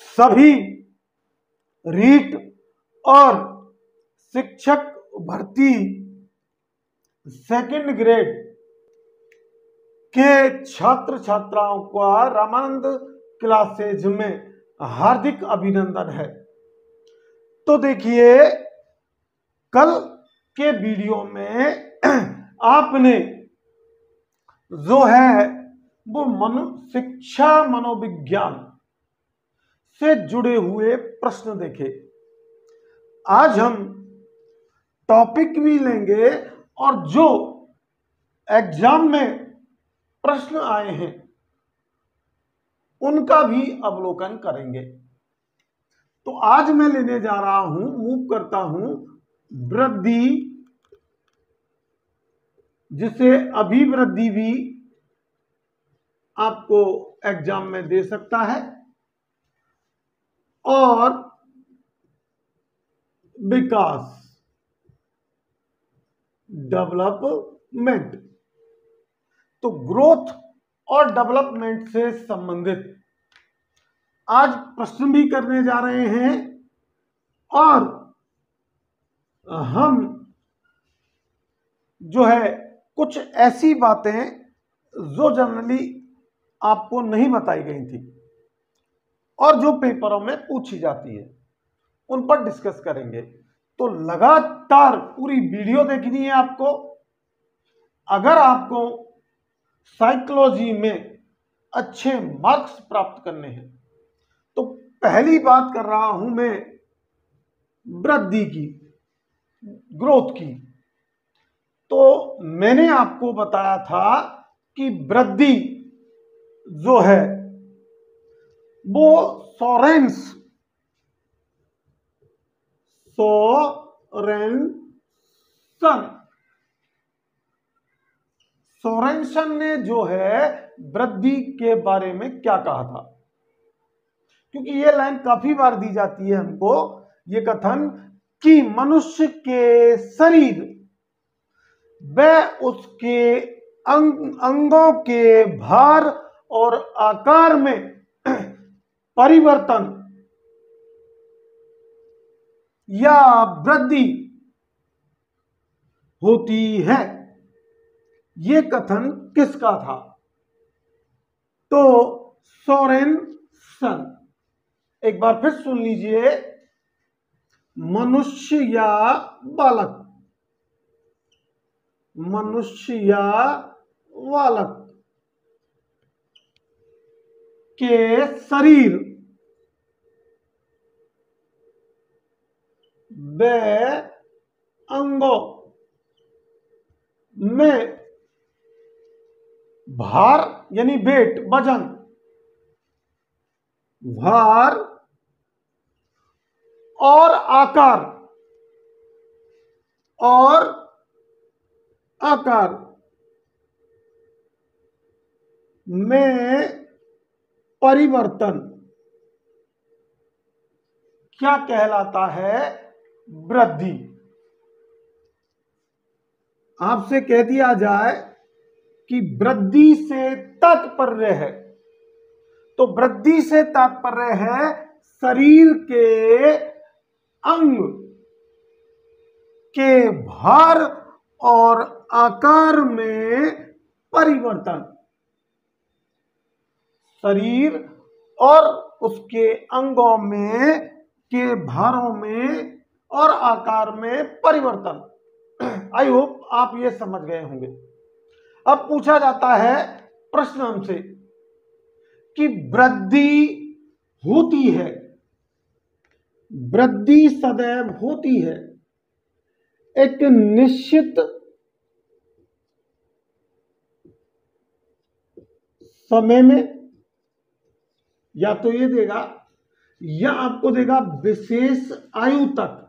सभी रीट और शिक्षक भर्ती सेकंड ग्रेड के छात्र छात्राओं का रामानंद क्लासेज में हार्दिक अभिनंदन है। तो देखिए, कल के वीडियो में आपने जो है वो शिक्षा मनोविज्ञान से जुड़े हुए प्रश्न देखे। आज हम टॉपिक भी लेंगे और जो एग्जाम में प्रश्न आए हैं उनका भी अवलोकन करेंगे। तो आज मैं लेने जा रहा हूं, मूव करता हूं वृद्धि, जिसे अभिवृद्धि भी आपको एग्जाम में दे सकता है, और विकास, डेवलपमेंट। तो ग्रोथ और डेवलपमेंट से संबंधित आज प्रश्न भी करने जा रहे हैं, और हम जो है कुछ ऐसी बातें जो जनरली आपको नहीं बताई गई थी और जो पेपरों में पूछी जाती है उन पर डिस्कस करेंगे। तो लगातार पूरी वीडियो देखनी है आपको। अगर आपको साइकोलॉजी में अच्छे मार्क्स प्राप्त करने हैं तो पहली बात कर रहा हूं मैं वृद्धि की, ग्रोथ की। तो मैंने आपको बताया था कि वृद्धि जो है वो सोरेनसन ने जो है वृद्धि के बारे में क्या कहा था, क्योंकि ये लाइन काफी बार दी जाती है हमको, ये कथन कि मनुष्य के शरीर व उसके अंगों के भार और आकार में परिवर्तन या वृद्धि होती है। ये कथन किसका था? तो सोरेनसन। एक बार फिर सुन लीजिए, मनुष्य या बालक, मनुष्य या बालक के शरीर व अंगों में भार यानी वेट, वजन, भार और आकार में परिवर्तन क्या कहलाता है? वृद्धि। आपसे कह दिया जाए कि वृद्धि से तात्पर्य है, तो वृद्धि से तात्पर्य है शरीर के अंग के भार और आकार में परिवर्तन। शरीर और उसके अंगों में के भारों में और आकार में परिवर्तन। आई होप आप ये समझ गए होंगे। अब पूछा जाता है प्रश्न हमसे कि वृद्धि होती है, वृद्धि सदैव होती है एक निश्चित समय में, या तो ये देगा या आपको देगा विशेष आयु तक,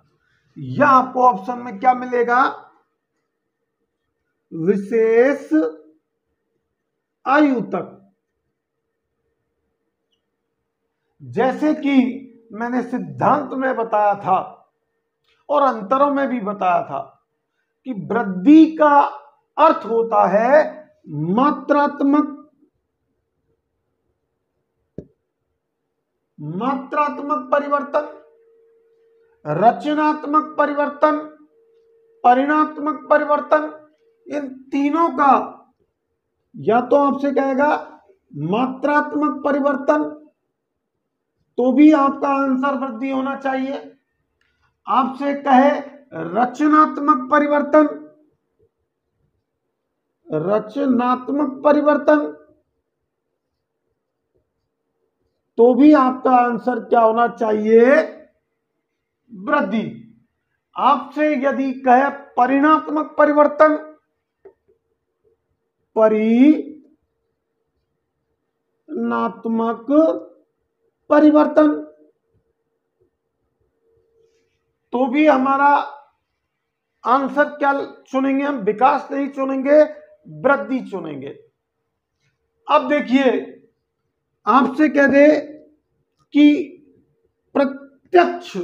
या आपको ऑप्शन में क्या मिलेगा? विशेष आयु तक। जैसे कि मैंने सिद्धांत में बताया था और अंतरों में भी बताया था कि वृद्धि का अर्थ होता है मात्रात्मक मात्रात्मक परिवर्तन, रचनात्मक परिवर्तन, परिणात्मक परिवर्तन, इन तीनों का या तो आपसे कहेगा मात्रात्मक परिवर्तन तो भी आपका आंसर वृद्धि होना चाहिए, आपसे कहे रचनात्मक परिवर्तन, रचनात्मक परिवर्तन तो भी आपका आंसर क्या होना चाहिए, वृद्धि। आपसे यदि कहे परिणात्मक परिवर्तन, परिणात्मक परिवर्तन तो भी हमारा आंसर क्या चुनेंगे, हम विकास नहीं चुनेंगे, वृद्धि चुनेंगे। अब देखिए आपसे कह दे कि प्रत्यक्ष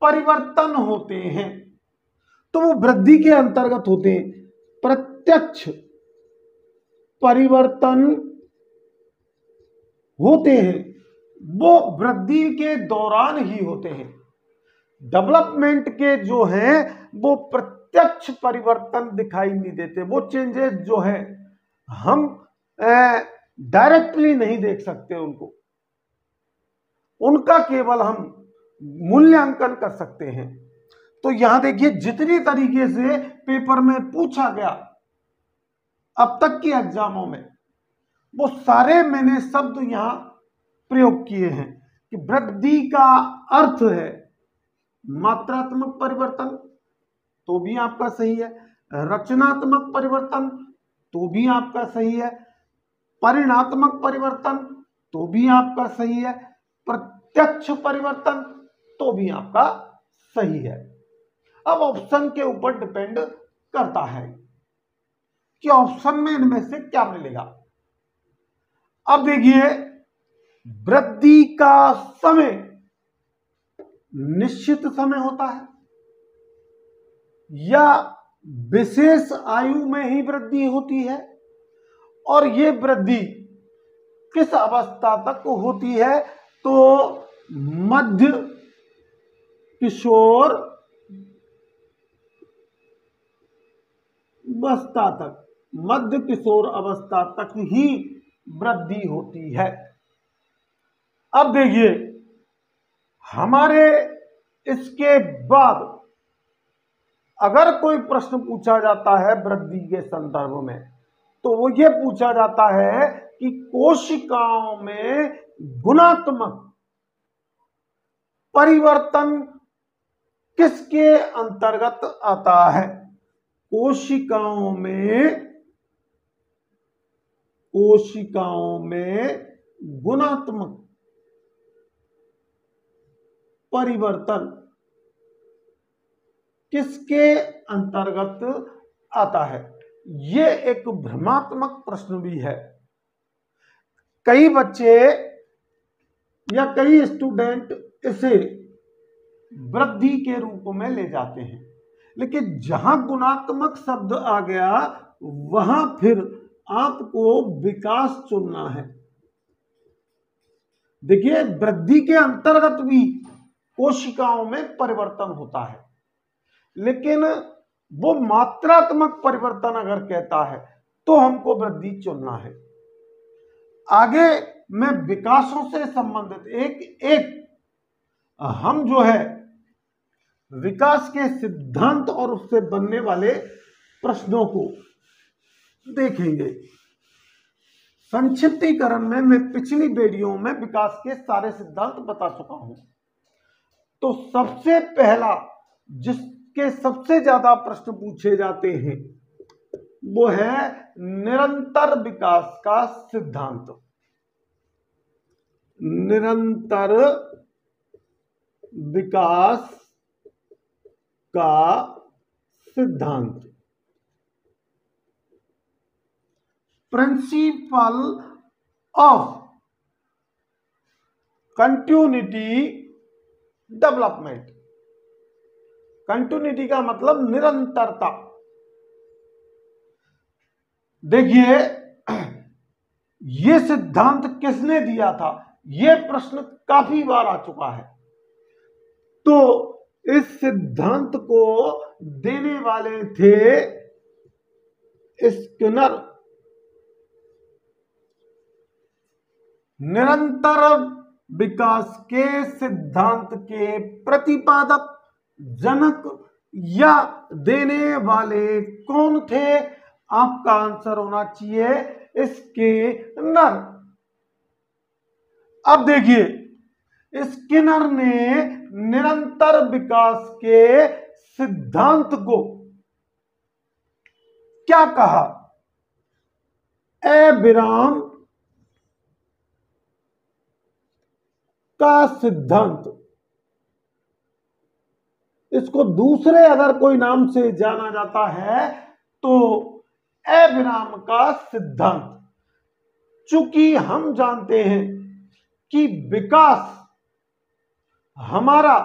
परिवर्तन होते हैं तो वो वृद्धि के अंतर्गत होते हैं। प्रत्यक्ष परिवर्तन होते हैं वो वृद्धि के दौरान ही होते हैं। डेवलपमेंट के जो हैं वो प्रत्यक्ष परिवर्तन दिखाई नहीं देते, वो चेंजेस जो है हम डायरेक्टली नहीं देख सकते उनको, उनका केवल हम मूल्यांकन कर सकते हैं। तो यहां देखिए जितनी तरीके से पेपर में पूछा गया अब तक के एग्जामों में वो सारे मैंने शब्द यहां प्रयोग किए हैं कि वृद्धि का अर्थ है मात्रात्मक परिवर्तन तो भी आपका सही है, रचनात्मक परिवर्तन तो भी आपका सही है, परिणात्मक परिवर्तन तो भी आपका सही है, प्रत्यक्ष परिवर्तन तो भी आपका सही है। अब ऑप्शन के ऊपर डिपेंड करता है कि ऑप्शन में इनमें से क्या मिलेगा। अब देखिए वृद्धि का समय निश्चित समय होता है या विशेष आयु में ही वृद्धि होती है, और ये वृद्धि किस अवस्था तक होती है तो मध्य किशोर अवस्था तक, मध्य किशोर अवस्था तक ही वृद्धि होती है। अब देखिए हमारे इसके बाद अगर कोई प्रश्न पूछा जाता है वृद्धि के संदर्भ में तो वो ये पूछा जाता है कि कोशिकाओं में गुणात्मक परिवर्तन किसके अंतर्गत आता है। कोशिकाओं में गुणात्मक परिवर्तन किसके अंतर्गत आता है। यह एक भ्रमात्मक प्रश्न भी है। कई बच्चे या कई स्टूडेंट इसे वृद्धि के रूप में ले जाते हैं, लेकिन जहां गुणात्मक शब्द आ गया वहां फिर आपको विकास चुनना है। देखिए वृद्धि के अंतर्गत भी कोशिकाओं में परिवर्तन होता है, लेकिन वो मात्रात्मक परिवर्तन अगर कहता है तो हमको वृद्धि चुनना है। आगे मैं विकासों से संबंधित एक हम जो है विकास के सिद्धांत और उससे बनने वाले प्रश्नों को देखेंगे। संक्षिप्तीकरण में मैं पिछली वीडियो में विकास के सारे सिद्धांत बता चुका हूं। तो सबसे पहला जिसके सबसे ज्यादा प्रश्न पूछे जाते हैं वो है निरंतर विकास का सिद्धांत। निरंतर विकास का सिद्धांत, principle of continuity development. Continuity का मतलब निरंतरता। देखिए यह सिद्धांत किसने दिया था, यह प्रश्न काफी बार आ चुका है। तो इस सिद्धांत को देने वाले थे स्किनर। निरंतर विकास के सिद्धांत के प्रतिपादक, जनक या देने वाले कौन थे? आपका आंसर होना चाहिए स्किनर। अब देखिए, स्किनर ने निरंतर विकास के सिद्धांत को क्या कहा? एब्राम का सिद्धांत। इसको दूसरे अगर कोई नाम से जाना जाता है तो एब्राम का सिद्धांत। चूंकि हम जानते हैं कि विकास हमारा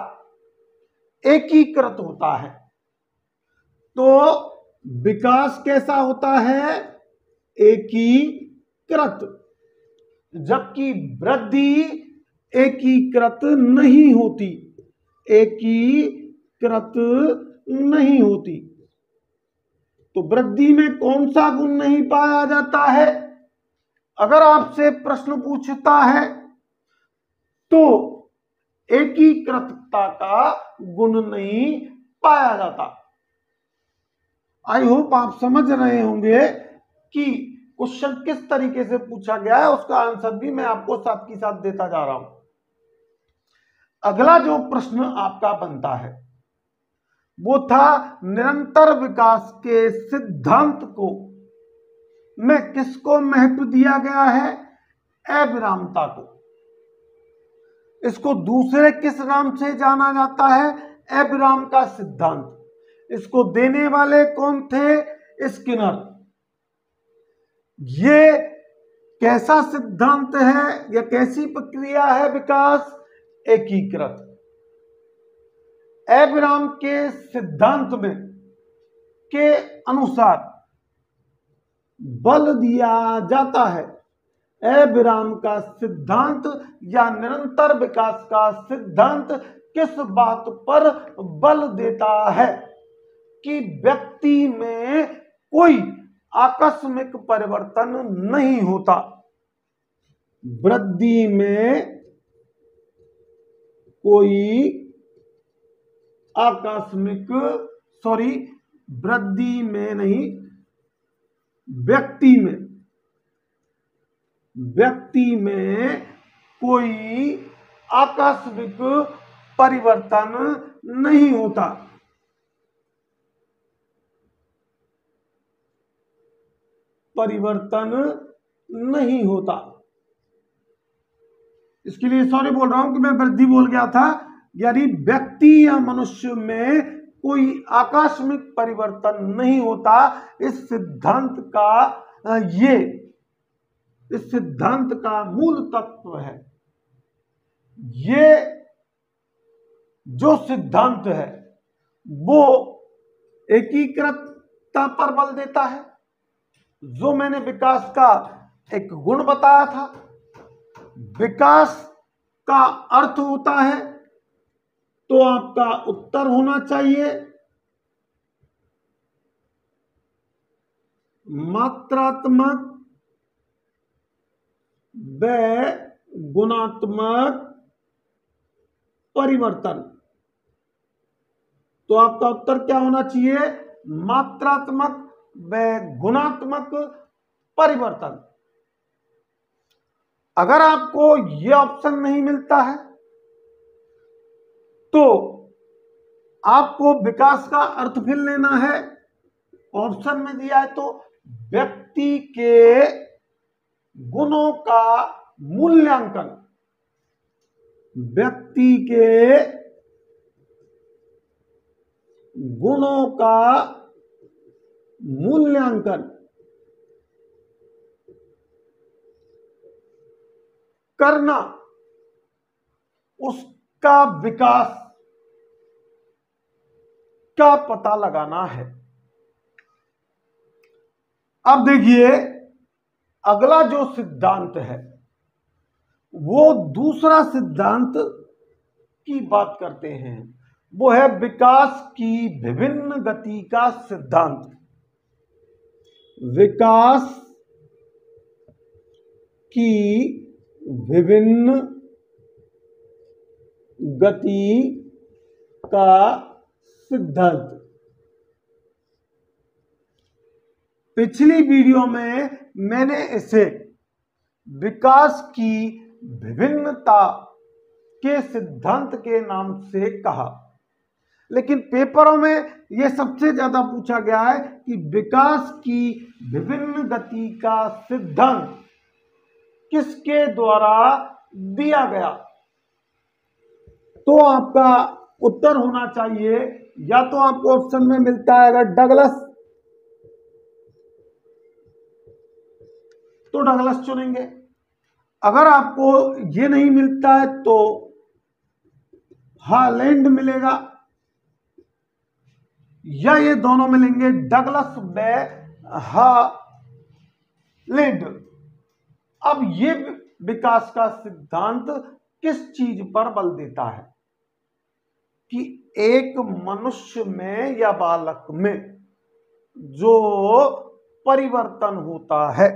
एकीकृत होता है, तो विकास कैसा होता है? एकीकृत। जबकि वृद्धि एकीकृत नहीं होती, एकीकृत नहीं होती। तो वृद्धि में कौन सा गुण नहीं पाया जाता है? अगर आपसे प्रश्न पूछता है तो एकीकृतता का गुण नहीं पाया जाता। आई होप आप समझ रहे होंगे कि क्वेश्चन किस तरीके से पूछा गया है, उसका आंसर भी मैं आपको साथ ही साथ देता जा रहा हूं। अगला जो प्रश्न आपका बनता है वो था निरंतर विकास के सिद्धांत को में किसको महत्व दिया गया है? अविरामता को। इसको दूसरे किस नाम से जाना जाता है? अविराम का सिद्धांत। इसको देने वाले कौन थे? स्किनर। ये कैसा सिद्धांत है या कैसी प्रक्रिया है विकास? एकीकृत। एब्राम के सिद्धांत में के अनुसार बल दिया जाता है। एब्राम का सिद्धांत या निरंतर विकास का सिद्धांत किस बात पर बल देता है? कि व्यक्ति में कोई आकस्मिक परिवर्तन नहीं होता। वृद्धि में कोई आकस्मिक, वृद्धि में नहीं, व्यक्ति में कोई आकस्मिक परिवर्तन नहीं होता। परिवर्तन नहीं होता। इसके लिए सॉरी बोल रहा हूं कि मैं वृद्धि बोल गया था। यानी व्यक्ति या मनुष्य में कोई आकस्मिक परिवर्तन नहीं होता। इस सिद्धांत का मूल तत्व है। ये जो सिद्धांत है वो एकीकृतता पर बल देता है। जो मैंने विकास का एक गुण बताया था, विकास का अर्थ होता है, तो आपका उत्तर होना चाहिए मात्रात्मक व गुणात्मक परिवर्तन। तो आपका उत्तर क्या होना चाहिए? मात्रात्मक व गुणात्मक परिवर्तन। अगर आपको यह ऑप्शन नहीं मिलता है तो आपको विकास का अर्थ फिर लेना है। ऑप्शन में दिया है तो व्यक्ति के गुणों का मूल्यांकन, व्यक्ति के गुणों का मूल्यांकन करना, उसका विकास का पता लगाना है। अब देखिए, अगला जो सिद्धांत है वो दूसरा सिद्धांत की बात करते हैं, वो है विकास की विभिन्न गति का सिद्धांत। विकास की विभिन्न गति का सिद्धांत। पिछली वीडियो में मैंने इसे विकास की विभिन्नता के सिद्धांत के नाम से कहा, लेकिन पेपरों में यह सबसे ज्यादा पूछा गया है कि विकास की विभिन्न गति का सिद्धांत किसके द्वारा दिया गया। तो आपका उत्तर होना चाहिए, या तो आपको ऑप्शन में मिलता है अगर डगलस, तो डगलस चुनेंगे। अगर आपको ये नहीं मिलता है तो हालैंड मिलेगा, या ये दोनों मिलेंगे, डगलस व हालैंड। अब ये विकास का सिद्धांत किस चीज पर बल देता है कि एक मनुष्य में या बालक में जो परिवर्तन होता है,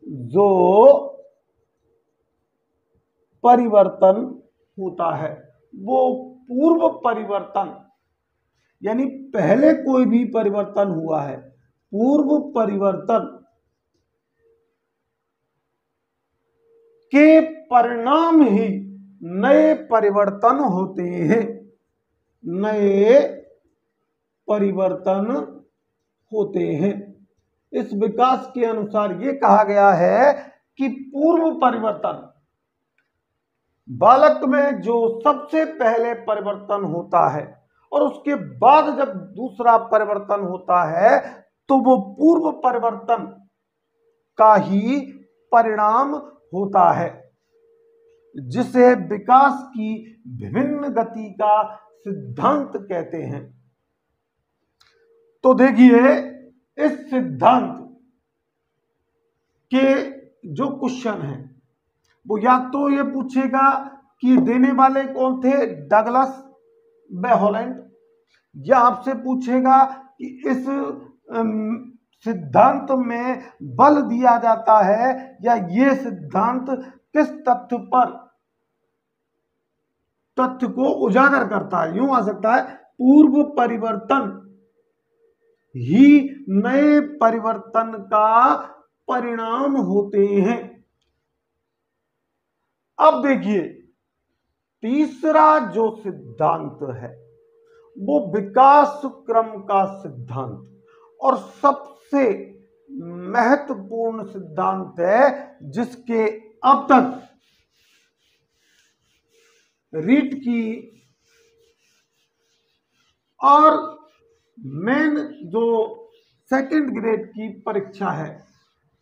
जो परिवर्तन होता है वो पूर्व परिवर्तन, यानी पहले कोई भी परिवर्तन हुआ है, पूर्व परिवर्तन के परिणाम ही नए परिवर्तन होते हैं। नए परिवर्तन होते हैं। इस विकास के अनुसार यह कहा गया है कि पूर्व परिवर्तन, बालक में जो सबसे पहले परिवर्तन होता है और उसके बाद जब दूसरा परिवर्तन होता है तो वो पूर्व परिवर्तन का ही परिणाम होता है, जिसे विकास की विभिन्न गति का सिद्धांत कहते हैं। तो देखिए, इस सिद्धांत के जो क्वेश्चन है वो या तो ये पूछेगा कि देने वाले कौन थे, डगलस व हालैंड, या आपसे पूछेगा कि इस सिद्धांत में बल दिया जाता है या ये सिद्धांत किस तथ्य को उजागर करता है। यूं आ सकता है, पूर्व परिवर्तन ही नए परिवर्तन का परिणाम होते हैं। अब देखिए, तीसरा जो सिद्धांत है वो विकास क्रम का सिद्धांत, और सबसे महत्वपूर्ण सिद्धांत है जिसके अब तक रीट की और मेन जो सेकंड ग्रेड की परीक्षा है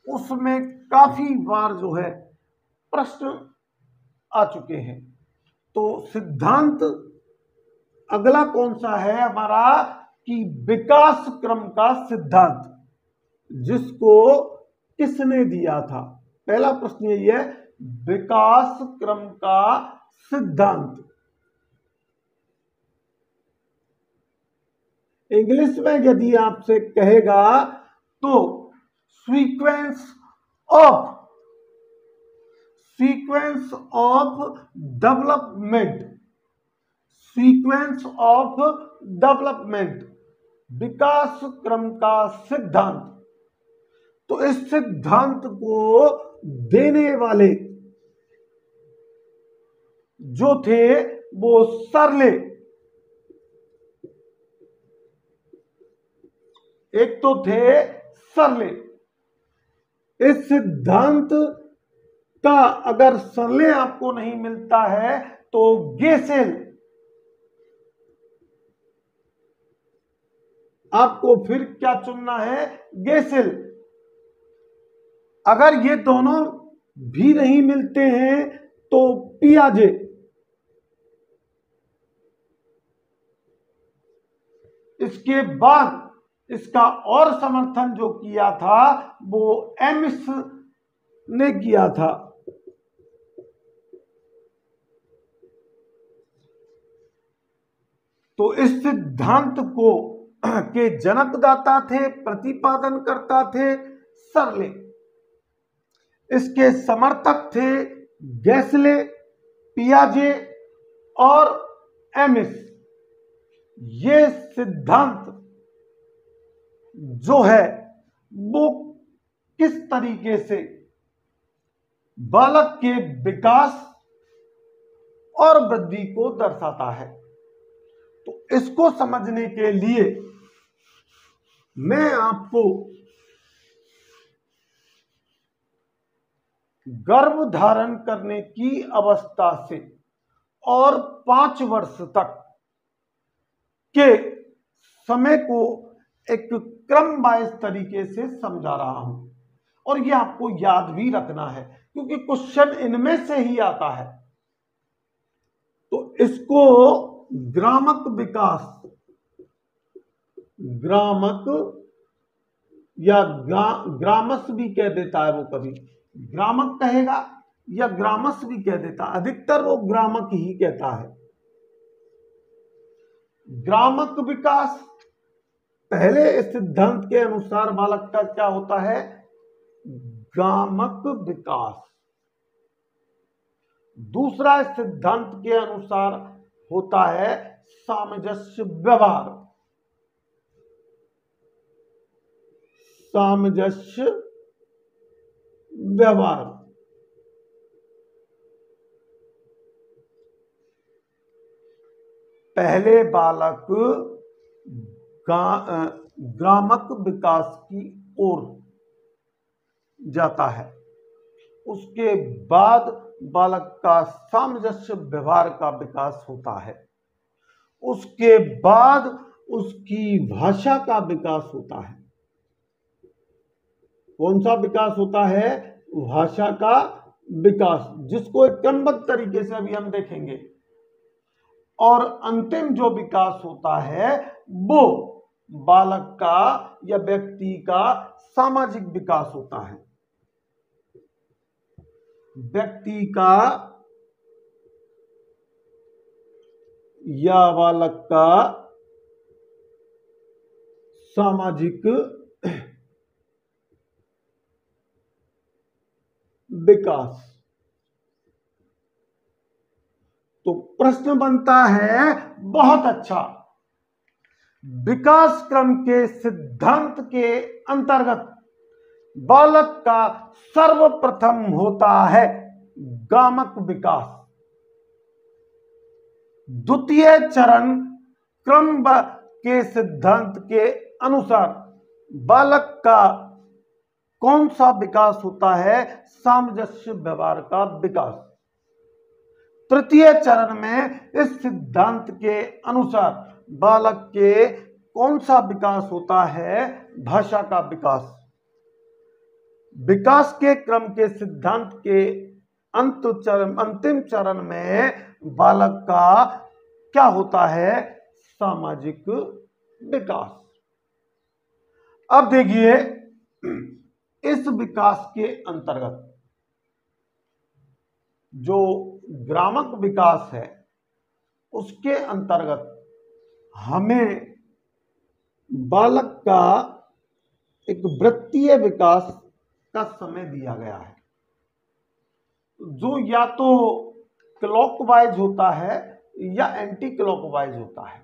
उसमें काफी बार जो है प्रश्न आ चुके हैं। तो सिद्धांत अगला कौन सा है हमारा कि विकास क्रम का सिद्धांत, जिसको किसने दिया था। पहला प्रश्न यही है, विकास क्रम का सिद्धांत। इंग्लिश में यदि आपसे कहेगा तो sequence of development, sequence of development, विकास क्रम का सिद्धांत। तो इस सिद्धांत को देने वाले जो थे वो सरले, एक तो थे सरले। इस सिद्धांत का अगर सरले आपको नहीं मिलता है तो गेसेल आपको फिर क्या चुनना है, गेसेल। अगर ये दोनों भी नहीं मिलते हैं तो पियाजे। इसके बाद इसका और समर्थन जो किया था वो एमिस ने किया था। तो इस सिद्धांत को के जनकदाता थे, प्रतिपादन करता थे सरले। इसके समर्थक थे गैसले, पियाजे और एमिस। ये सिद्धांत जो है वो किस तरीके से बालक के विकास और वृद्धि को दर्शाता है, तो इसको समझने के लिए मैं आपको गर्भ धारण करने की अवस्था से और 5 वर्ष तक के समय को एक क्रम वाइज तरीके से समझा रहा हूं, और यह आपको याद भी रखना है क्योंकि क्वेश्चन इनमें से ही आता है। तो इसको ग्रामक विकास, ग्रामक या ग्रामस भी कह देता है, वो कभी ग्रामक कहेगा या ग्रामस भी कह देता है, अधिकतर वो ग्रामक ही कहता है। ग्रामक विकास, पहले इस सिद्धांत के अनुसार बालक का क्या होता है, ग्रामक विकास। दूसरा इस सिद्धांत के अनुसार होता है सामंजस्य व्यवहार, सामंजस्य व्यवहार। पहले बालक ग्रामक विकास की ओर जाता है, उसके बाद बालक का सामंजस्य व्यवहार का विकास होता है, उसके बाद उसकी भाषा का विकास होता है। कौन सा विकास होता है, भाषा का विकास, जिसको एक क्रमबद्ध तरीके से अभी हम देखेंगे। और अंतिम जो विकास होता है वो बालक का या व्यक्ति का सामाजिक विकास होता है। व्यक्ति का या बालक का सामाजिक विकास। तो प्रश्न बनता है, बहुत अच्छा, विकास क्रम के सिद्धांत के अंतर्गत बालक का सर्वप्रथम होता है ग्रामक विकास। द्वितीय चरण क्रम के सिद्धांत के अनुसार बालक का कौन सा विकास होता है, सामंजस्य व्यवहार का विकास। तृतीय चरण में इस सिद्धांत के अनुसार बालक के कौन सा विकास होता है, भाषा का विकास। विकास के क्रम के सिद्धांत के अंतिम चरण में बालक का क्या होता है, सामाजिक विकास। अब देखिए, इस विकास के अंतर्गत जो ग्रामक विकास है उसके अंतर्गत हमें बालक का एक वृत्तीय विकास का समय दिया गया है, जो या तो क्लॉकवाइज होता है या एंटी क्लॉकवाइज होता है।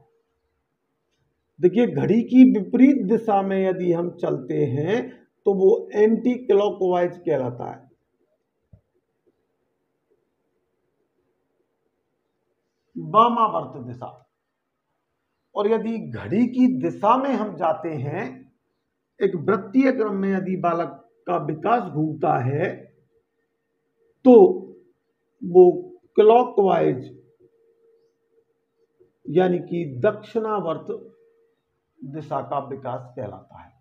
देखिए, घड़ी की विपरीत दिशा में यदि हम चलते हैं तो वो एंटी क्लॉकवाइज कहलाता है। वामावर्त दिशा। और यदि घड़ी की दिशा में हम जाते हैं, एक वृत्तीय क्रम में यदि बालक का विकास घूमता है तो वो क्लॉकवाइज यानी कि दक्षिणावर्त दिशा का विकास कहलाता है।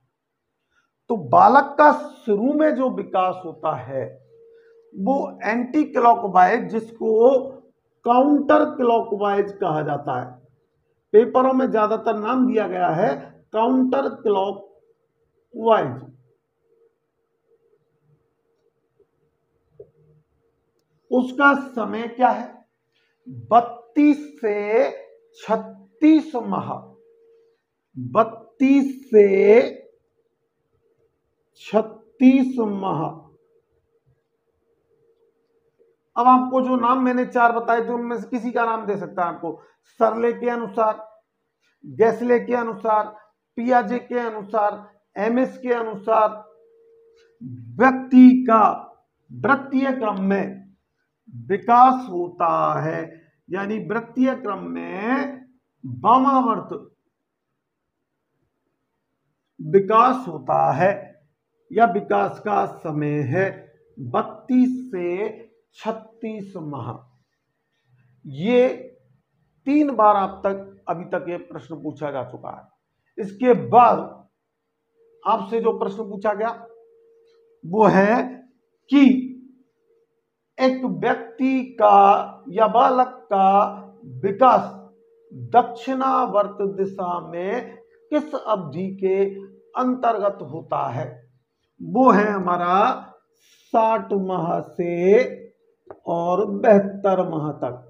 तो बालक का शुरू में जो विकास होता है वो एंटी क्लॉकवाइज, जिसको काउंटर क्लॉकवाइज कहा जाता है। पेपरों में ज्यादातर नाम दिया गया है काउंटर क्लॉकवाइज। उसका समय क्या है, 32 से 32 माह, 32 से 36 माह। अब आपको जो नाम मैंने 4 बताए थे उनमें से किसी का नाम दे सकता है आपको। सरले के अनुसार, गैसले के अनुसार, पियाजे के अनुसार, एमएस के अनुसार व्यक्ति का वृत्तीय क्रम में विकास होता है, यानी वृत्तीय क्रम में वामावर्त विकास होता है या विकास का समय है 32 से 36 माह। ये 3 बार आप तक अभी तक ये प्रश्न पूछा जा चुका है। इसके बाद आपसे जो प्रश्न पूछा गया वो है कि एक व्यक्ति का या बालक का विकास दक्षिणावर्त दिशा में किस अवधि के अंतर्गत होता है। वो है हमारा 60 माह से और 72 माह तक।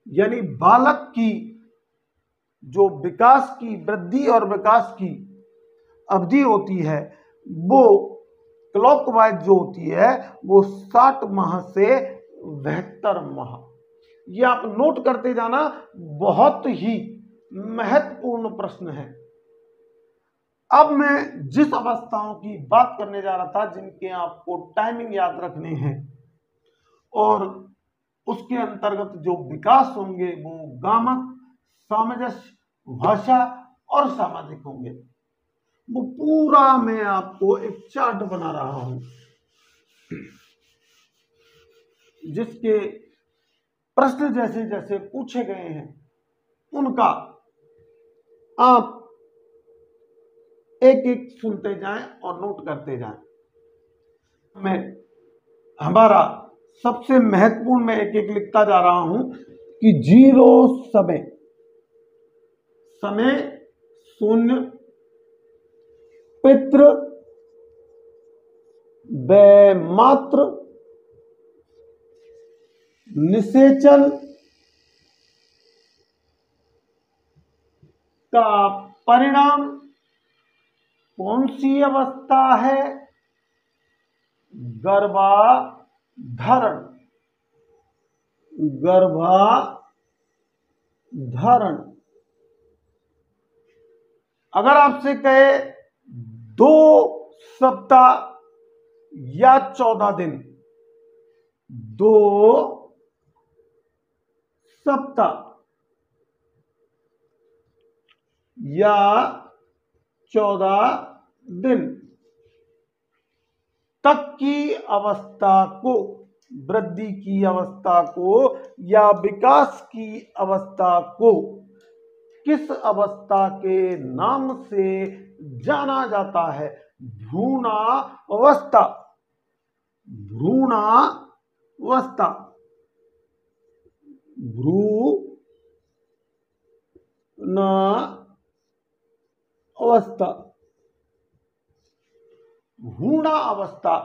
यानी बालक की जो विकास की वृद्धि और विकास की अवधि होती है वो क्लॉकवाइज जो होती है वो 60 माह से 72 माह। ये आप नोट करते जाना, बहुत ही महत्वपूर्ण प्रश्न है। अब मैं जिस अवस्थाओं की बात करने जा रहा था जिनके आपको टाइमिंग याद रखने हैं और उसके अंतर्गत जो विकास होंगे वो गामक, सामंजस्य, भाषा और सामाजिक होंगे, वो पूरा मैं आपको एक चार्ट बना रहा हूं जिसके प्रश्न जैसे जैसे पूछे गए हैं उनका आप एक एक सुनते जाएं और नोट करते जाएं। मैं हमारा सबसे महत्वपूर्ण मैं एक एक लिखता जा रहा हूं कि 0 समय, समय शून्य, पितृ, वैमात्र, निषेचन का परिणाम कौन सी अवस्था है, गर्भाधारण, गर्भाधारण। अगर आपसे कहे 2 सप्ताह या 14 दिन, 2 सप्ताह या 14 दिन तक की अवस्था को, वृद्धि की अवस्था को या विकास की अवस्था को किस अवस्था के नाम से जाना जाता है? भ्रूणावस्था, भ्रूणावस्था, भ्रूणावस्था, भ्रूणावस्था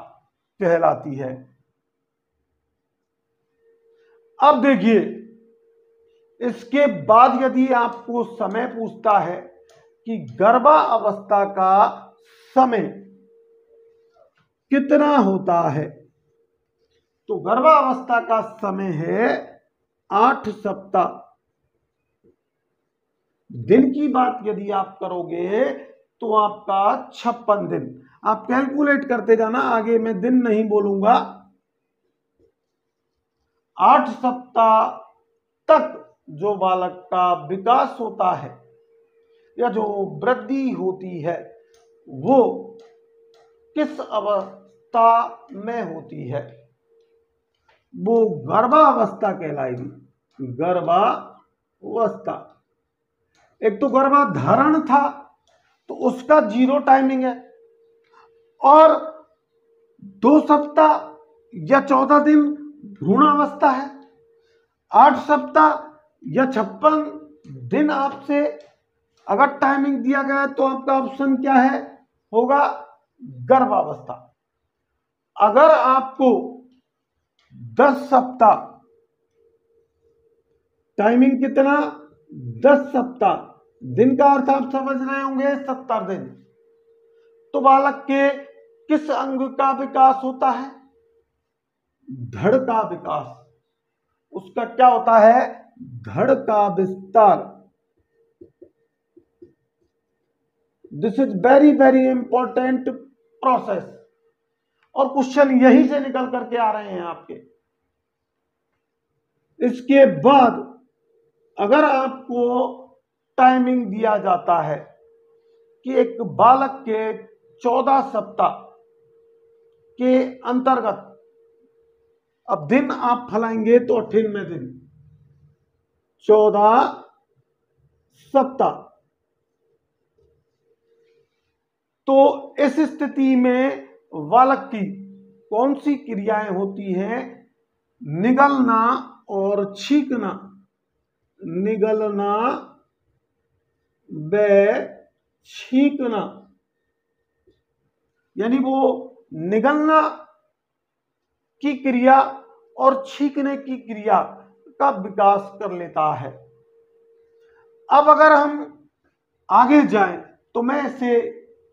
कहलाती है। अब देखिए, इसके बाद यदि आपको समय पूछता है कि गर्भावस्था का समय कितना होता है, तो गर्भावस्था का समय है 8 सप्ताह। दिन की बात यदि आप करोगे तो आपका 56 दिन। आप कैलकुलेट करते जाना, आगे मैं दिन नहीं बोलूंगा। 8 सप्ताह तक जो बालक का विकास होता है या जो वृद्धि होती है वो किस अवस्था में होती है? वो गर्भावस्था कहलाएगी। गर्भावस्था। एक तो गर्भाधारण था तो उसका 0 टाइमिंग है, और 2 सप्ताह या 14 दिन भ्रूणावस्था है। 8 सप्ताह या 56 दिन आपसे अगर टाइमिंग दिया गया तो आपका ऑप्शन क्या है? होगा गर्भावस्था। अगर आपको 10 सप्ताह टाइमिंग कितना, 10 सप्ताह। दिन का अर्थ आप समझ रहे होंगे, 70 दिन। तो बालक के किस अंग का विकास होता है, धड़ का विकास। उसका क्या होता है, धड़ का विस्तार। This is very very important process, और क्वेश्चन यही से निकल करके आ रहे हैं आपके। इसके बाद अगर आपको टाइमिंग दिया जाता है कि एक बालक के 14 सप्ताह के अंतर्गत, अब दिन आप फैलाएंगे तो 18वें दिन 14 सप्ताह, तो इस स्थिति में बालक की कौन सी क्रियाएं होती हैं, निगलना और छींकना। निगलना व छींकना, यानी वो निगलना की क्रिया और छींकने की क्रिया का विकास कर लेता है। अब अगर हम आगे जाएं तो मैं इसे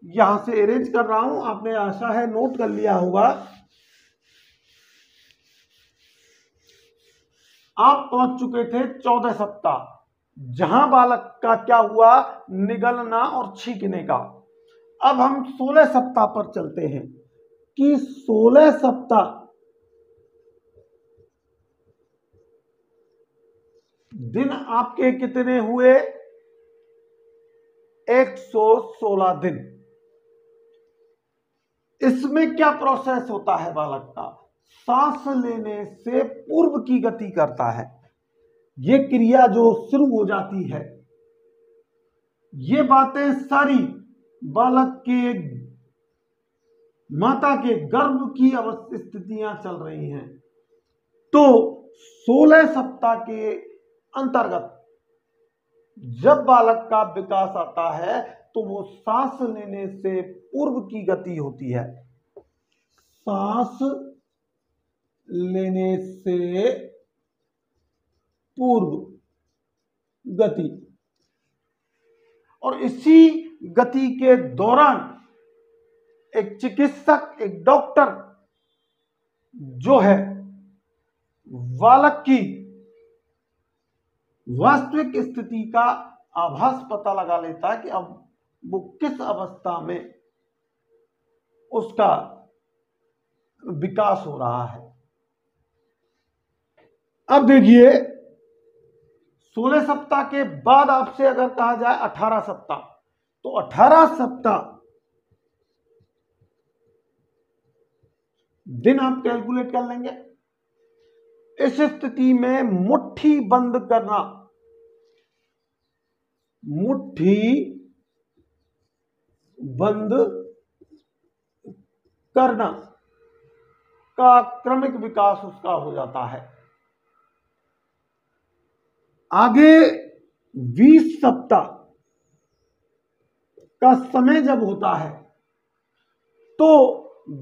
यहां से अरेंज कर रहा हूं, आपने आशा है नोट कर लिया होगा। आप पहुंच चुके थे 14 सप्ताह, जहां बालक का क्या हुआ, निगलना और छींकने का। अब हम 16 सप्ताह पर चलते हैं कि 16 सप्ताह दिन आपके कितने हुए, 116 दिन। इसमें क्या प्रोसेस होता है बालक का, सांस लेने से पूर्व की गति करता है। ये क्रिया जो शुरू हो जाती है, ये बातें सारी बालक के माता के गर्भ की स्थितियां चल रही हैं। तो 16 सप्ताह के अंतर्गत जब बालक का विकास आता है तो वो सांस लेने से पूर्व की गति होती है। सांस लेने से पूर्व गति, और इसी गति के दौरान एक चिकित्सक, एक डॉक्टर जो है बालक की वास्तविक स्थिति का आभास पता लगा लेता है कि अब वो किस अवस्था में उसका विकास हो रहा है। अब देखिए 16 सप्ताह के बाद आपसे अगर कहा जाए 18 सप्ताह, तो 18 सप्ताह दिन आप कैलकुलेट कर लेंगे। इस स्थिति में मुट्ठी बंद करना, मुट्ठी बंद करना का क्रमिक विकास उसका हो जाता है। आगे 20 सप्ताह का समय जब होता है तो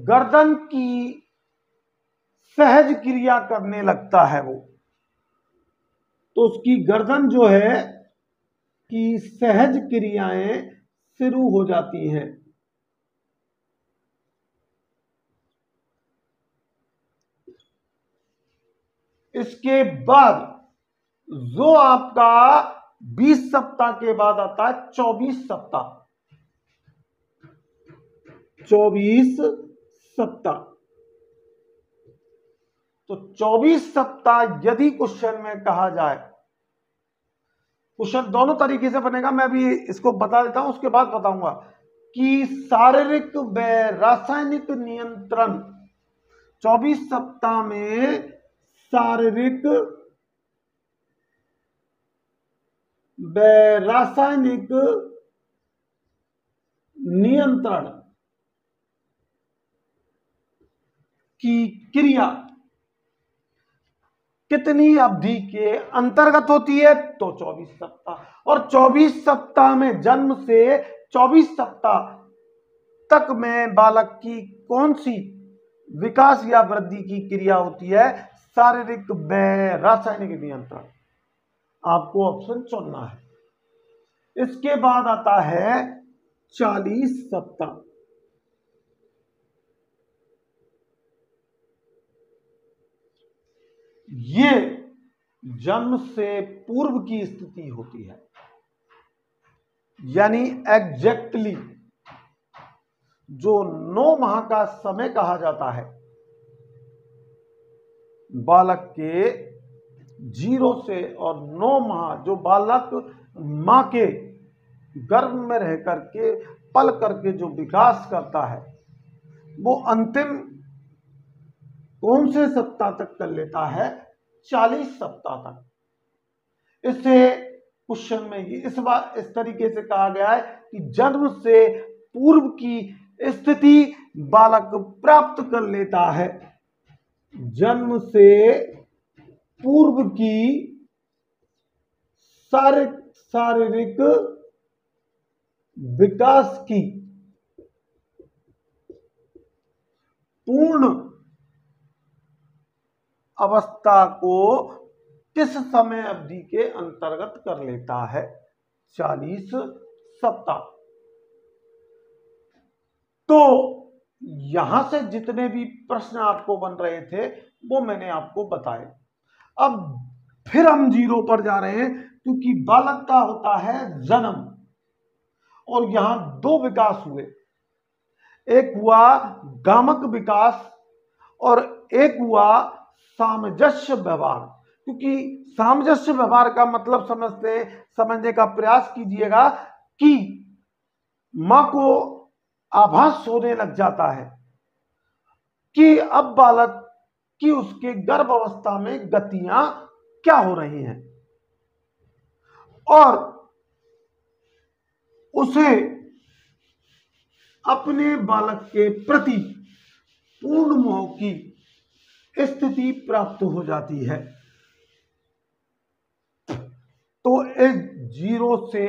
गर्दन की सहज क्रिया करने लगता है वो, तो उसकी गर्दन जो है कि सहज क्रियाएं शुरू हो जाती हैं। इसके बाद जो आपका 20 सप्ताह के बाद आता है 24 सप्ताह। 24 सप्ताह, तो 24 सप्ताह यदि क्वेश्चन में कहा जाए, क्वेश्चन दोनों तरीके से बनेगा, मैं अभी इसको बता देता हूं, उसके बाद बताऊंगा कि शारीरिक व रासायनिक नियंत्रण। 24 सप्ताह में शारीरिक व रासायनिक नियंत्रण की क्रिया कितनी अवधि के अंतर्गत होती है, तो 24 सप्ताह। और 24 सप्ताह में जन्म से 24 सप्ताह तक में बालक की कौन सी विकास या वृद्धि की क्रिया होती है, शारीरिक व रासायनिक नियंत्रण। आपको ऑप्शन चुनना है। इसके बाद आता है 40 सप्ताह। ये जन्म से पूर्व की स्थिति होती है, यानी एग्जैक्टली जो 9 माह का समय कहा जाता है बालक के 0 से, और 9 माह जो बालक मां के गर्भ में रह करके पल करके जो विकास करता है, वो अंतिम कौन से सप्ताह तक कर लेता है? 40 सप्ताह तक। इसे क्वेश्चन में इस तरीके से कहा गया है कि जन्म से पूर्व की स्थिति बालक प्राप्त कर लेता है। जन्म से पूर्व की शारीरिक विकास की पूर्ण अवस्था को किस समय अवधि के अंतर्गत कर लेता है? 40 सप्ताह। तो यहां से जितने भी प्रश्न आपको बन रहे थे वो मैंने आपको बताए। अब फिर हम 0 पर जा रहे हैं, क्योंकि बालक का होता है जन्म, और यहां 2 विकास हुए। एक हुआ गामक विकास और एक हुआ सामंजस्य व्यवहार। क्योंकि सामंजस्य व्यवहार का मतलब समझने का प्रयास कीजिएगा कि मां को आभास होने लग जाता है कि अब बालक की उसके गर्भ अवस्था में गतियां क्या हो रही हैं, और उसे अपने बालक के प्रति पूर्ण मोह की स्थिति प्राप्त हो जाती है। तो इस 0 से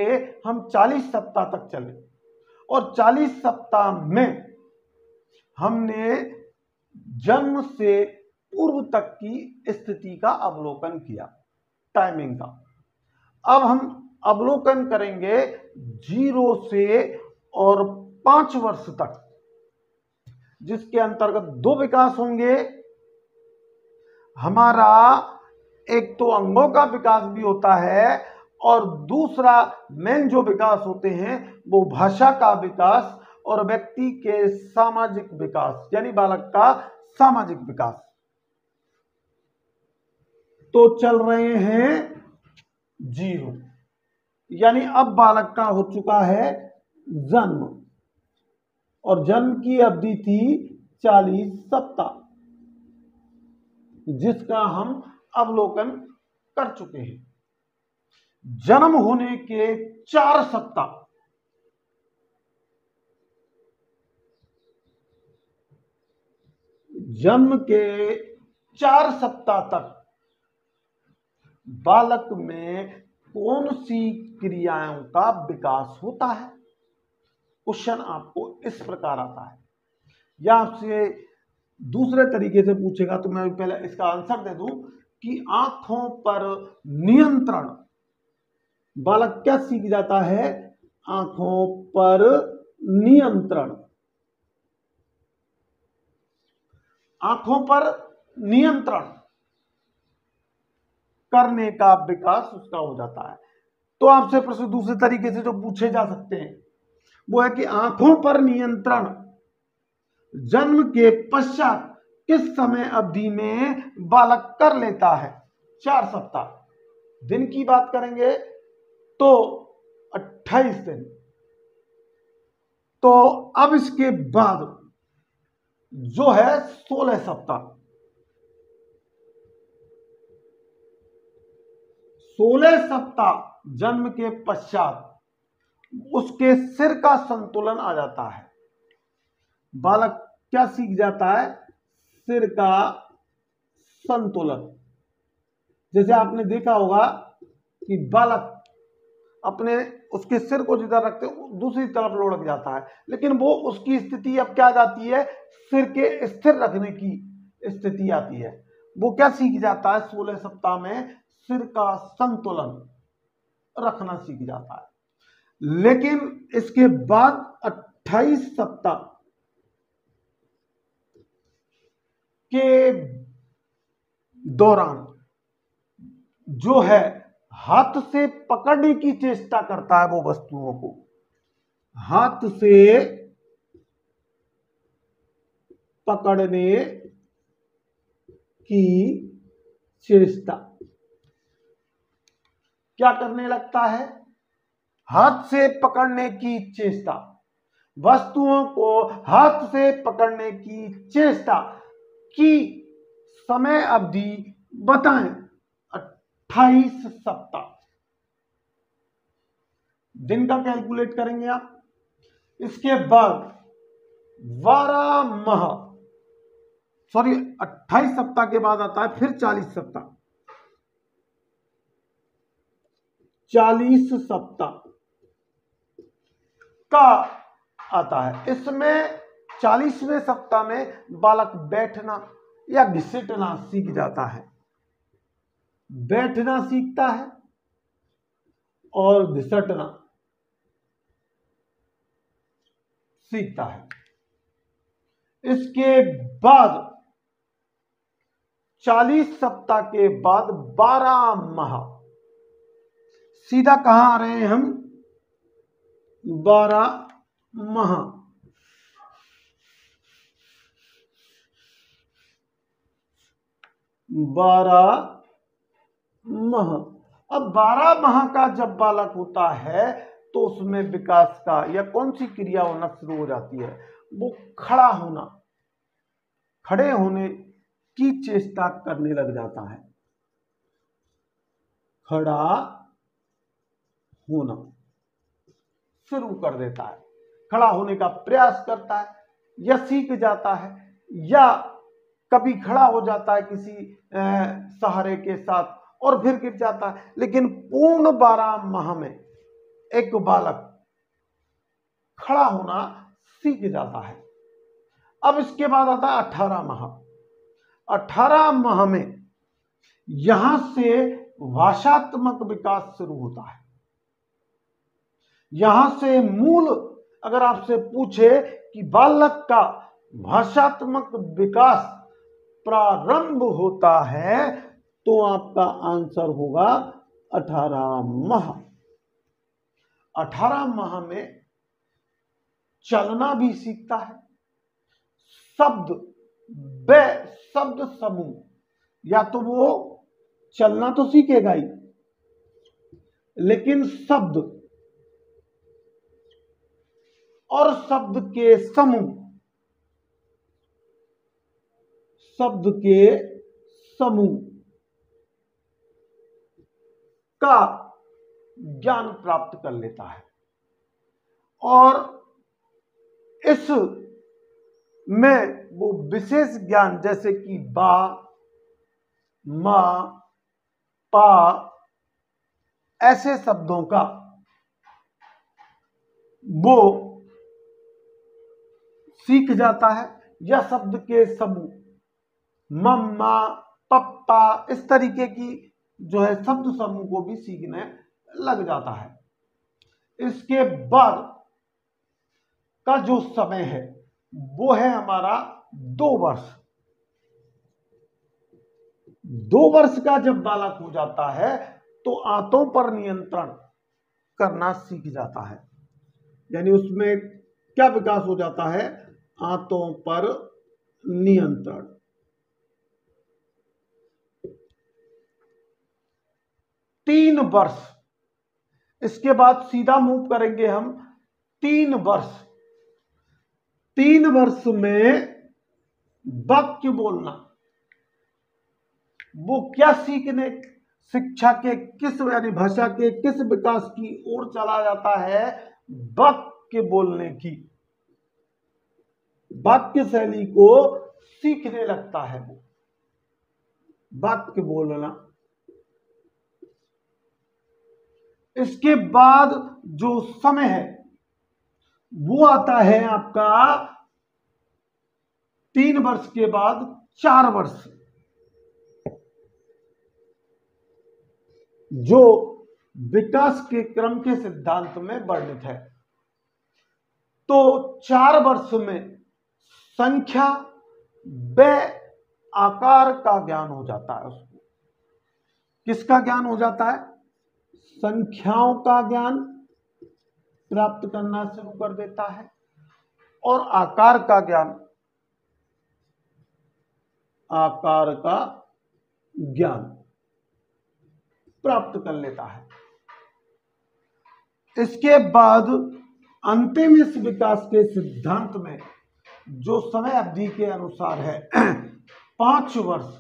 हम 40 सप्ताह तक चले, और 40 सप्ताह में हमने जन्म से पूर्व तक की स्थिति का अवलोकन किया, टाइमिंग का। अब हम अवलोकन करेंगे 0 से और 5 वर्ष तक, जिसके अंतर्गत 2 विकास होंगे। हमारा एक तो अंगों का विकास भी होता है, और दूसरा मेन जो विकास होते हैं वो भाषा का विकास और व्यक्ति के सामाजिक विकास, यानी बालक का सामाजिक विकास। तो चल रहे हैं 0, यानी अब बालक का हो चुका है जन्म, और जन्म की अवधि थी 40 सप्ताह, जिसका हम अवलोकन कर चुके हैं। जन्म होने के 4 सप्ताह, जन्म के 4 सप्ताह तक बालक में कौन सी क्रियाओं का विकास होता है? क्वेश्चन आपको इस प्रकार आता है, या आपसे दूसरे तरीके से पूछेगा तो मैं पहले इसका आंसर दे दूं कि आंखों पर नियंत्रण। बालक क्या सीख जाता है? आंखों पर नियंत्रण। आंखों पर नियंत्रण करने का विकास उसका हो जाता है। तो आपसे प्रश्न दूसरे तरीके से जो पूछे जा सकते हैं वो है कि आंखों पर नियंत्रण जन्म के पश्चात किस समय अवधि में बालक कर लेता है? 4 सप्ताह। दिन की बात करेंगे तो 28 दिन। तो अब इसके बाद जो है 16 सप्ताह, 16 सप्ताह जन्म के पश्चात उसके सिर का संतुलन आ जाता है। बालक क्या सीख जाता है? सिर का संतुलन। जैसे आपने देखा होगा कि बालक उसके सिर को जिधर रखते दूसरी तरफ लुढ़क जाता है, लेकिन वो उसकी स्थिति अब क्या जाती है? सिर के स्थिर रखने की स्थिति आती है। वो क्या सीख जाता है 16 सप्ताह में? सिर का संतुलन रखना सीख जाता है। लेकिन इसके बाद 28 सप्ताह के दौरान जो है हाथ से पकड़ने की चेष्टा करता है, वो वस्तुओं को हाथ से पकड़ने की चेष्टा क्या करने लगता है? हाथ से पकड़ने की चेष्टा, वस्तुओं को हाथ से पकड़ने की चेष्टा की समय अवधि बताएं। 28 सप्ताह। दिन का कैलकुलेट करेंगे आप। इसके बाद 12 माह, सॉरी 28 सप्ताह के बाद आता है फिर 40 सप्ताह। 40 सप्ताह का आता है। इसमें 40वें सप्ताह में बालक बैठना या घिसटना सीख जाता है। बैठना सीखता है और घिसटना सीखता है। इसके बाद 40 सप्ताह के बाद 12 माह, सीधा कहां आ रहे हैं हम? 12 माह। अब 12 माह का जब बालक होता है तो उसमें विकास का या कौन सी क्रिया होना शुरू हो जाती है? वो खड़ा होना, खड़े होने की चेष्टा करने लग जाता है। खड़ा होना शुरू कर देता है, खड़ा होने का प्रयास करता है या सीख जाता है, या कभी खड़ा हो जाता है किसी सहारे के साथ और फिर गिर जाता है। लेकिन पूर्ण 12 माह में एक बालक खड़ा होना सीख जाता है। अब इसके बाद आता है 18 माह। 18 माह में यहां से भाषात्मक विकास शुरू होता है। यहां से मूल, अगर आपसे पूछे कि बालक का भाषात्मक विकास प्रारंभ होता है तो आपका आंसर होगा 18 माह। 18 माह में चलना भी सीखता है। शब्द व शब्द समूह, या तो वो चलना तो सीखेगा ही, लेकिन शब्द और शब्द के समूह, शब्द के समूह का ज्ञान प्राप्त कर लेता है। और इस में वो विशेष ज्ञान जैसे कि बा, मा, पा, ऐसे शब्दों का वो सीख जाता है, या शब्द के समूह मम्मा, पप्पा, इस तरीके की जो है शब्द समूह को भी सीखने लग जाता है। इसके बाद का जो समय है वो है हमारा 2 वर्ष। 2 वर्ष का जब बालक हो जाता है तो आंतों पर नियंत्रण करना सीख जाता है। यानी उसमें क्या विकास हो जाता है? आंतों पर नियंत्रण। 3 वर्ष, इसके बाद सीधा मूव करेंगे हम 3 वर्ष। 3 वर्ष में वाक्य बोलना, वो क्या सीखने, शिक्षा के किस, यानी भाषा के किस विकास की ओर चला जाता है? वाक्य बोलने की, वाक्य शैली को सीखने लगता है वो, वाक्य बोलना। इसके बाद जो समय है वो आता है आपका 3 वर्ष के बाद 4 वर्ष। जो विकास के क्रम के सिद्धांत में वर्णित है। तो 4 वर्ष में संख्या व आकार का ज्ञान हो जाता है उसको। किसका ज्ञान हो जाता है? संख्याओं का ज्ञान प्राप्त करना शुरू कर देता है और आकार का ज्ञान प्राप्त कर लेता है। इसके बाद अंतिम इस विकास के सिद्धांत में जो समय अवधि के अनुसार है 5 वर्ष,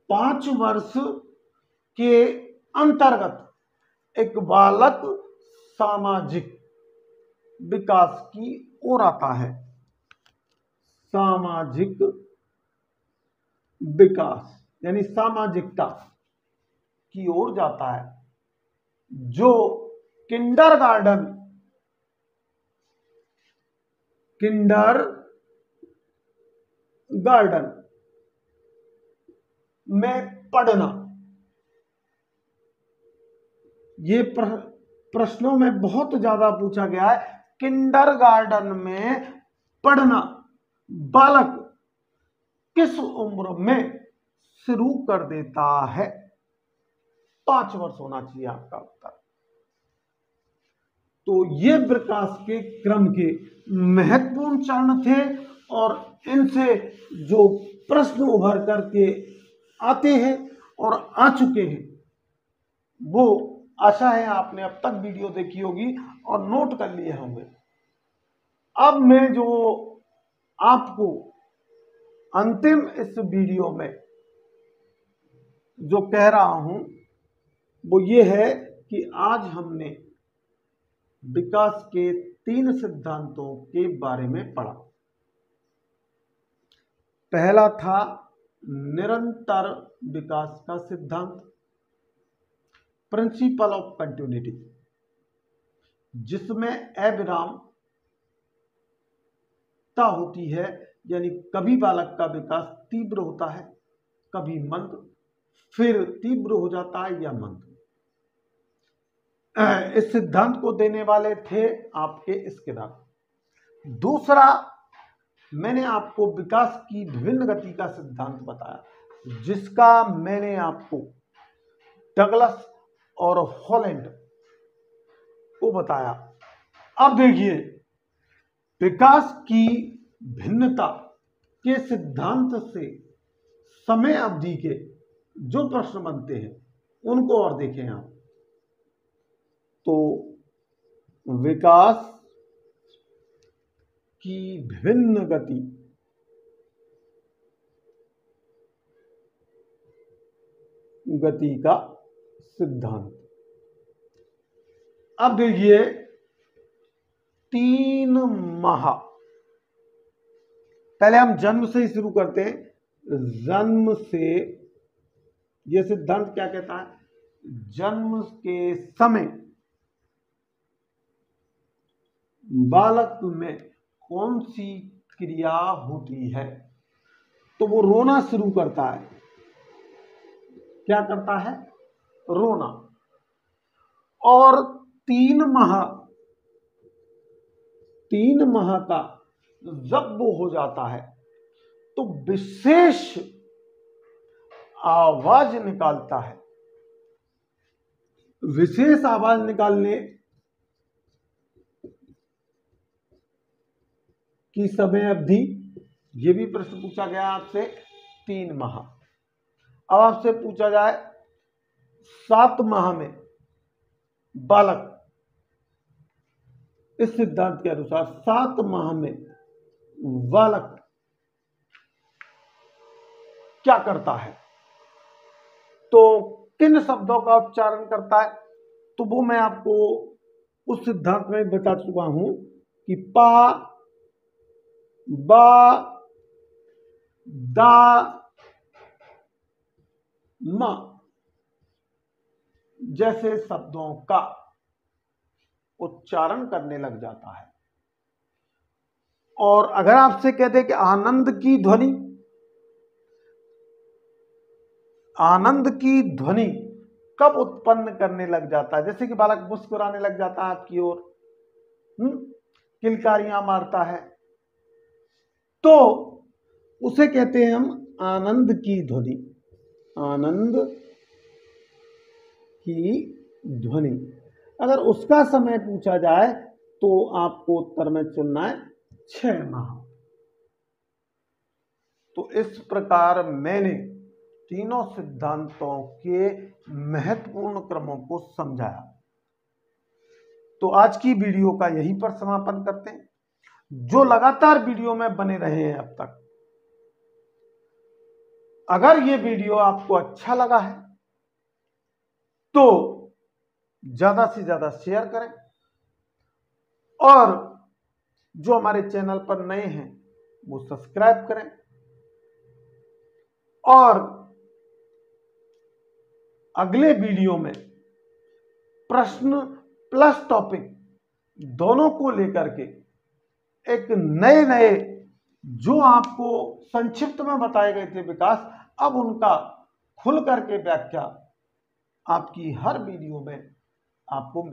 5 वर्ष के अंतर्गत एक बालक सामाजिक विकास की ओर आता है। सामाजिक विकास यानी सामाजिकता की ओर जाता है, जो किंडरगार्टन में पढ़ना। ये प्रश्नों में बहुत ज्यादा पूछा गया है। किंडरगार्टन में पढ़ना बालक किस उम्र में शुरू कर देता है? 5 वर्ष होना चाहिए आपका उत्तर। तो ये विकास के क्रम के महत्वपूर्ण चरण थे और इनसे जो प्रश्न उभर करके आते हैं और आ चुके हैं, वो आशा है आपने अब तक वीडियो देखी होगी और नोट कर लिए होंगे। अब मैं जो आपको अंतिम इस वीडियो में जो कह रहा हूं वो ये है कि आज हमने विकास के 3 सिद्धांतों के बारे में पढ़ा। पहला था निरंतर विकास का सिद्धांत, प्रिंसिपल ऑफ कंटिन्यूटी, जिसमें अविरामता होती है, यानी कभी बालक का विकास तीव्र होता है, कभी मंद, फिर तीव्र हो जाता है या मंद। इस सिद्धांत को देने वाले थे आपके इस किताब। दूसरा, मैंने आपको विकास की विभिन्न गति का सिद्धांत बताया, जिसका मैंने आपको डगलस और हॉलैंड को बताया। अब देखिए, विकास की भिन्नता के सिद्धांत से समय अवधि के जो प्रश्न बनते हैं उनको और देखें आप। तो विकास की विभिन्न गति का सिद्धांत। अब देखिए, 3 माह, पहले हम जन्म से ही शुरू करते हैं। जन्म से यह सिद्धांत क्या कहता है? जन्म के समय बालक में कौन सी क्रिया होती है? तो वो रोना शुरू करता है। क्या करता है? रोना। और 3 माह का जब वो हो जाता है तो विशेष आवाज निकालता है। विशेष आवाज निकालने की समय अवधि, ये भी प्रश्न पूछा गया आपसे, 3 माह। अब आपसे पूछा जाए 7 माह में बालक, इस सिद्धांत के अनुसार 7 माह में बालक क्या करता है? तो किन शब्दों का उच्चारण करता है? तो वो मैं आपको उस सिद्धांत में बता चुका हूं कि पा, बा, दा, म जैसे शब्दों का उच्चारण करने लग जाता है। और अगर आपसे कहते कि आनंद की ध्वनि, आनंद की ध्वनि कब उत्पन्न करने लग जाता है? जैसे कि बालक मुस्कुराने लग जाता है आपकी ओर, किलकारियां मारता है, तो उसे कहते हैं हम आनंद की ध्वनि। आनंद की ध्वनि। अगर उसका समय पूछा जाए तो आपको उत्तर में चुनना है 6 माह। तो इस प्रकार मैंने तीनों सिद्धांतों के महत्वपूर्ण क्रमों को समझाया। तो आज की वीडियो का यहीं पर समापन करते हैं। जो लगातार वीडियो में बने रहे हैं अब तक, अगर ये वीडियो आपको अच्छा लगा है तो ज्यादा से ज्यादा शेयर करें, और जो हमारे चैनल पर नए हैं वो सब्सक्राइब करें, और अगले वीडियो में प्रश्न प्लस टॉपिक दोनों को लेकर के एक नए जो आपको संक्षिप्त में बताए गए थे विकास, अब उनका खुल करके व्याख्या आपकी हर वीडियो में आपको